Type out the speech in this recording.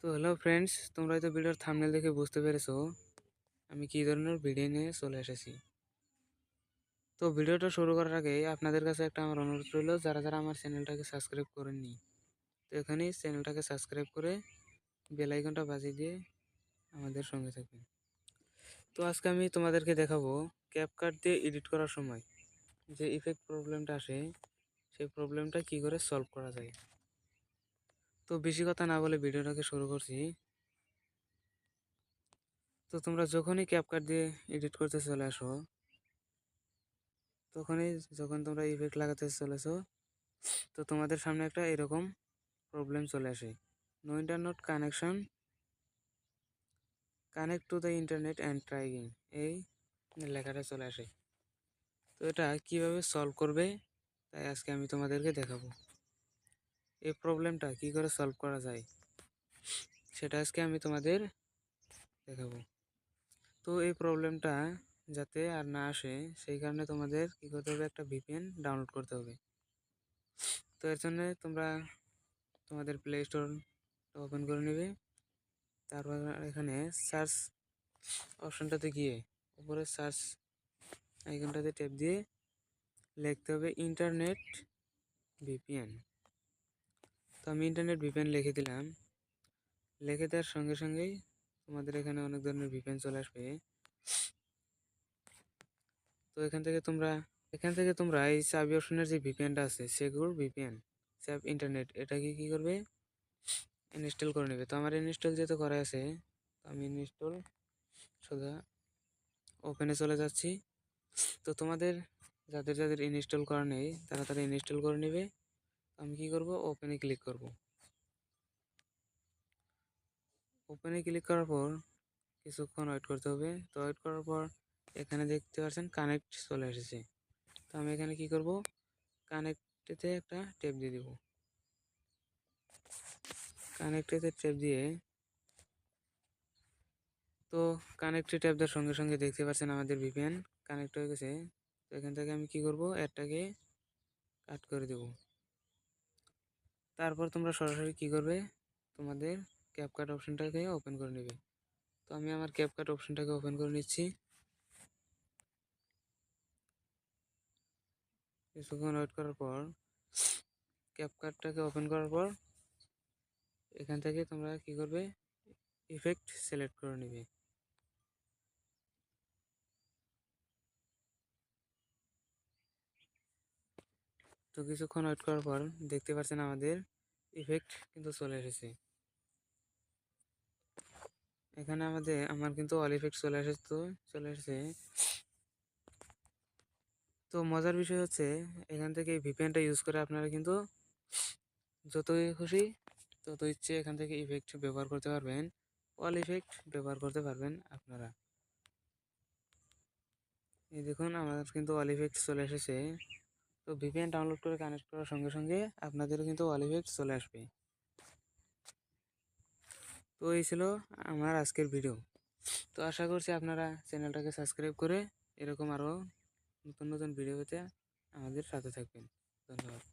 তো hello friends, তোমরা হয়তো ভিডিওর থাম্বনেল দেখে বুঝতে পেরেছো আমি কী ধরনের ভিডিও নিয়ে চলে এসেছি। তো ভিডিওটা শুরু করার আগে আপনাদের কাছে একটা আমার অনুরোধ রইল, যারা যারা আমার চ্যানেলটাকে সাবস্ক্রাইব করেননি, তো এখানেই চ্যানেলটাকে সাবস্ক্রাইব করে বেল আইকনটা বাজিয়ে দিয়ে আমাদের সঙ্গে থাকবেন। তো আজকে আমি তোমাদেরকে দেখাবো ক্যাপকাট দিয়ে এডিট করার সময় যে ইফেক্ট প্রবলেমটা আসে, সেই প্রবলেমটা কী করে সলভ করা যায়। তো বেশি কথা না বলে ভিডিওটাকে শুরু করছি। তো তোমরা যখনই ক্যাপকাট দিয়ে এডিট করতে চলে আসো, তখনই যখন তোমরা ইফেক্ট লাগাতে চলেছো, তো তোমাদের সামনে একটা এরকম প্রবলেম চলে আসে, no internet connection, connect to the internet and trying, এই লেখাটা চলে আসে। তো এটা কিভাবে সলভ করবে তাই আজকে আমি তোমাদেরকে দেখাবো। এই প্রবলেমটা কি করে সলভ করা যায় সেটা আজকে আমি তোমাদের দেখাবো। তো এই প্রবলেমটা যাতে আর না আসে, সেই কারণে তোমাদের কী করতে হবে, একটা ভিপিএন ডাউনলোড করতে হবে। তো এর জন্য তোমরা তোমাদের প্লে স্টোর ওপেন করে নেবে। তারপর এখানে সার্চ অপশনটাতে গিয়ে উপরে সার্চ আইকনটাতে ট্যাপ দিয়ে লিখতে হবে ইন্টারনেট ভিপিএন। তো আমি ইন্টারনেট ভিপিএন লিখে দিলাম। লিখে দেওয়ার সঙ্গে সঙ্গেই তোমাদের এখানে অনেক ধরনের ভিপিএন চলে আসবে। তো এখান থেকে তোমরা এই চাবি অপশনের যে ভিপিএনটা আছে, সেগুর ভিপিএন স্যাপ ইন্টারনেট, এটাকে কী করবে, ইনস্টল করে নেবে। তো আমার ইনস্টল যেহেতু করা আছে, তো আমি ইনস্টল সোজা ওপেনে চলে যাচ্ছি। তো তোমাদের যাদের যাদের ইনস্টল করা নেই, তারা তারা ইনস্টল করে নেবে। আমি কি করব, ওপেনে ক্লিক করব। ওপেনে ক্লিক করার পর কিছুক্ষণ ওয়েট করতে হবে। তো ওয়েট করার পর এখানে দেখতে পাচ্ছেন কানেক্ট চলে এসেছে। তো আমি এখানে কি করব, কানেক্টেতে একটা ট্যাপ দিয়ে দেব। কানেক্টেতে ট্যাপ দিয়ে, তো কানেক্টে ট্যাপ দেওয়ার সঙ্গে সঙ্গে দেখতে পাচ্ছেন আমাদের ভিপিএন কানেক্ট হয়ে গেছে। তো এখান থেকে আমি কি করব, অ্যাডটাকে কাট করে দেব। তারপর তোমরা সরাসরি কি করবে, তোমাদের ক্যাপকাট অপশনটাকে ওপেন করে নেবে। তো আমি আমার ক্যাপকাট অপশনটাকে ওপেন করে নিচ্ছি। কিছুক্ষণ ওয়েট করার পর ক্যাপকাটটাকে ওপেন করার পর এখান থেকে তোমরা কি করবে, ইফেক্ট সিলেক্ট করে নেবে। তো কিছুক্ষণ ওয়েট করার পর দেখতে পাচ্ছেন আমাদের ইফেক্ট কিন্তু চলে এসেছে। এখানে আমার কিন্তু অল ইফেক্ট চলে এসেছে। তো মজার বিষয় হচ্ছে, এখান থেকে এই ভিপিএনটা ইউজ করে আপনারা কিন্তু যতই খুশি তত ইচ্ছে এখান থেকে ইফেক্ট ব্যবহার করতে পারবেন, অল ইফেক্ট ব্যবহার করতে পারবেন আপনারা। এই দেখুন আমার কিন্তু অল ইফেক্ট চলে এসেছে। তো ভিপিএন ডাউনলোড করে কানেক্ট করার সঙ্গে সঙ্গে আপনাদেরও কিন্তু অল ইফেক্ট চলে আসবে। তো এই ছিল আমার আজকের ভিডিও। তো আশা করছি আপনারা চ্যানেলটাকে সাবস্ক্রাইব করে এরকম আরও নতুন নতুন ভিডিও পেতে আমাদের সাথে থাকবেন। ধন্যবাদ।